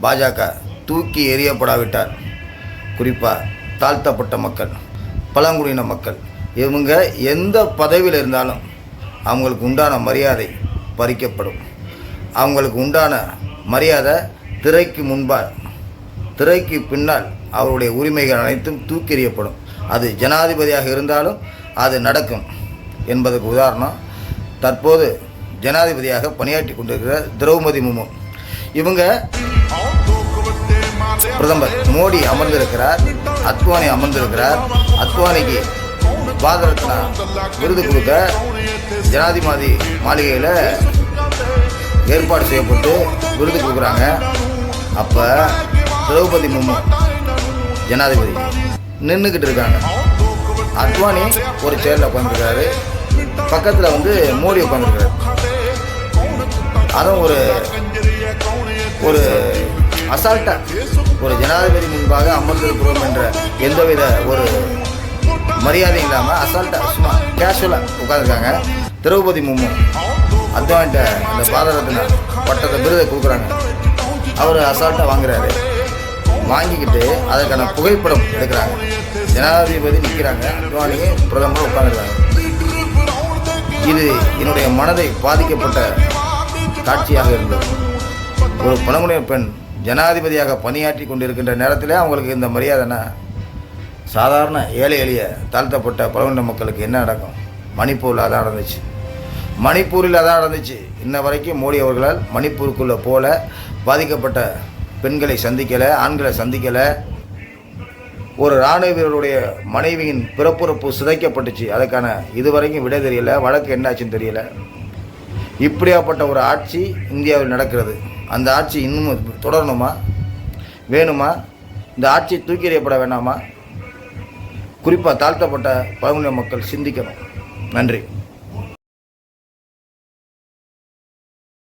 பாஜக தூக்கி எறியப்படாவிட்டால், குறிப்பாக தாழ்த்தப்பட்ட மக்கள், பழங்குடியின மக்கள், இவங்க எந்த பதவியில் இருந்தாலும் அவங்களுக்கு உண்டான மரியாதை பறிக்கப்படும். அவங்களுக்கு உண்டான மரியாதை திரைக்கு முன்பாக, திரைக்கு பின்னால் அவருடைய உரிமைகள் அனைத்தும் தூக்கி எறியப்படும். அது ஜனாதிபதியாக இருந்தாலும் அது நடக்கும் என்பதற்கு உதாரணம் தற்போது ஜனாதிபதியாக பணியாற்றி கொண்டிருக்கிற திரௌபதி முர்மு. இவங்க பிரதமர் மோடி அமர்ந்திருக்கிறார், அத்வானி அமர்ந்திருக்கிறார். அத்வானிக்கு பாரத ரத்னா விருது கொடுக்க ஜனாதிபதி மாளிகையில் ஏற்பாடு செய்யப்பட்டு விருது கொடுக்குறாங்க. அப்போ திரௌபதி முர்மு ஜனாதிபதி நின்றுக்கிட்டு இருக்காங்க. அத்வானி ஒரு சேரில் உட்காந்துருக்காரு, பக்கத்தில் மோடி உட்காந்துருக்காரு. அதுவும் ஒரு அசால்ட்டாக ஒரு ஜனாதிபதி முன்பாக அமர்ந்திருக்கிறோம் என்ற எந்தவித ஒரு மரியாதையும் இல்லாமல் அசால்ட்டாக சும்மா கேஷுவலாக உட்காந்துருக்காங்க. திரௌபதி முர்மு அத்வானிட்ட அந்த பாரத ரத்னா பட்டத்தை விருதை கொடுக்குறாங்க. அவர் அசால்ட்டாக வாங்குறாரு. வாங்கிக்கிட்டு அதற்கான புகைப்படம் எடுக்கிறாங்க. ஜனாதிபதி நிற்கிறாங்க, அத்வானியே பிரதமர் உட்காந்துருக்காங்க. இது என்னுடைய மனதை பாதிக்கப்பட்ட காட்சியாக இருந்தது. ஒரு பழங்குடியின பெண் ஜனாதிபதியாக பணியாற்றி கொண்டிருக்கின்ற நேரத்தில் அவங்களுக்கு இந்த மரியாதைனா, சாதாரண ஏழை எளிய தாழ்த்தப்பட்ட பழங்குடியின மக்களுக்கு என்ன நடக்கும்? மணிப்பூரில் அதான் நடந்துச்சு. இன்ன வரைக்கும் மோடி அவர்களால் மணிப்பூருக்குள்ளே போல பாதிக்கப்பட்ட பெண்களை சந்திக்கலை, ஆண்களை சந்திக்கலை. ஒரு இராணுவ வீரருடைய மனைவியின் பிறப்புறுப்பு சிதைக்கப்பட்டுச்சு, அதுக்கான இதுவரைக்கும் விடை தெரியலை, வழக்கு என்னாச்சுன்னு தெரியலை. இப்படியாப்பட்ட ஒரு ஆட்சி இந்தியாவில் நடக்கிறது. அந்த ஆட்சி இன்னும் தொடரணுமா? வேணுமா? இந்த ஆட்சி தூக்கி எறியப்பட வேண்டாமா? குறிப்பாக தாழ்த்தப்பட்ட பழங்குடியின மக்கள் சிந்திக்கணும். நன்றி.